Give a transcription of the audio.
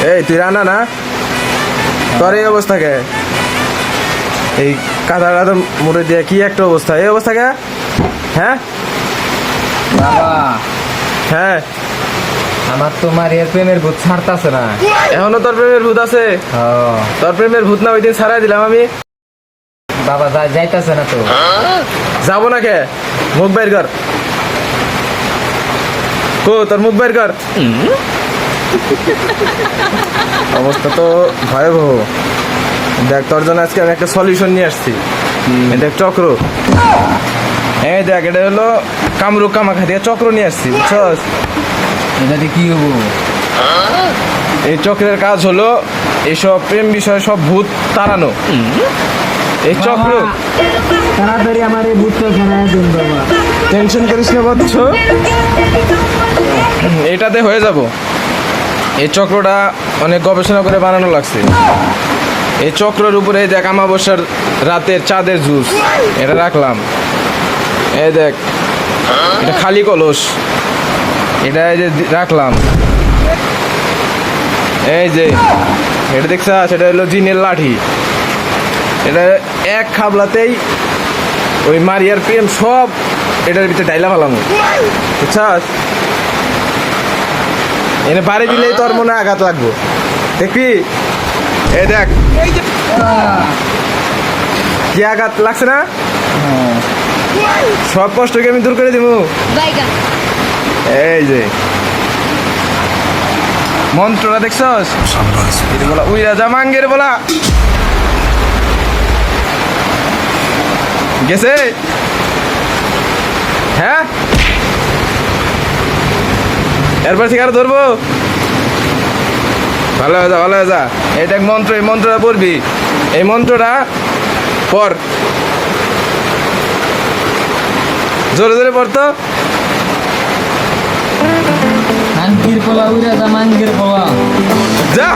এই তুই রানা না, তোর এই অবস্থা কে? এই কাদা কাদা মুড়ে দিয়ে কি একটা অবস্থা, এই অবস্থা কে? হ্যাঁ বাবা, হ্যাঁ, আমার তো মারিয়ার প্রেমের ভূত ছাড়তাছে না। এখনো তোর প্রেমের ভূত আছে? তোর প্রেমের ভূত না ওই দিন ছাড়াই দিলাম আমি। বাবা যাইতাছে না তো। যাবো না কে? মুখ বের কর, তোর মুখ বের কর। অবস্থা তো ভয়াবহ। দেখ তোর জন্য আজকে আমি একটা সলিউশন নিয়ে আসছি। দেখ চক্র, এই দেখ এটা হলো কামরু কামাখা দিয়ে চক্র নিয়ে আসছি, বুঝছস? এটাতে কি হবো? এই চক্রের কাজ হলো এইসব প্রেম বিষয়ে সব ভূত তাড়ানো। এই চক্র, তাড়াতাড়ি আমার এই ভূতটা ছাড়াই দিন বাবা। টেনশন করিস না বৎস, এটাতে হয়ে যাব। এই চক্রটা অনেক গবেষণা করে বানানো লাগছে। এই চক্রের উপরে দেখ আমাবস্যার রাতের চাঁদের জুস এটা রাখলাম। এই দেখ এটা খালি কলস, এটা এই যে রাখলাম। এই যে এটা দেখছ, সেটা হলো জিনের লাঠি। এটা এক খাবলাতেই ওই মারিয়ার প্রেম সব এটার ভিতরে ডাইলা ফেলাম, বুঝছাস? এনে বাড়ি দিলেই তোর মনে আঘাত লাগবো, দেখবি? এই দেখ কি আঘাত লাগছে না? সব কষ্টকে আমি দূর করে দিব। এই যে মন্ত্রটা দেখছস, এটা বলা উই রাজা মাঙ্গের বলা গেছে। হ্যাঁ, এরপর থেকে আরো ধরবো। ভালো হয়ে যা, ভালো হয়ে যা। এই দেখ মন্ত্র, এই মন্ত্রটা পড়বি, এই মন্ত্রটা পড়, জোরে জোরে পড়তো। মাঙ্গির পোলা উড়ে যা, মাঙ্গির পোলা যা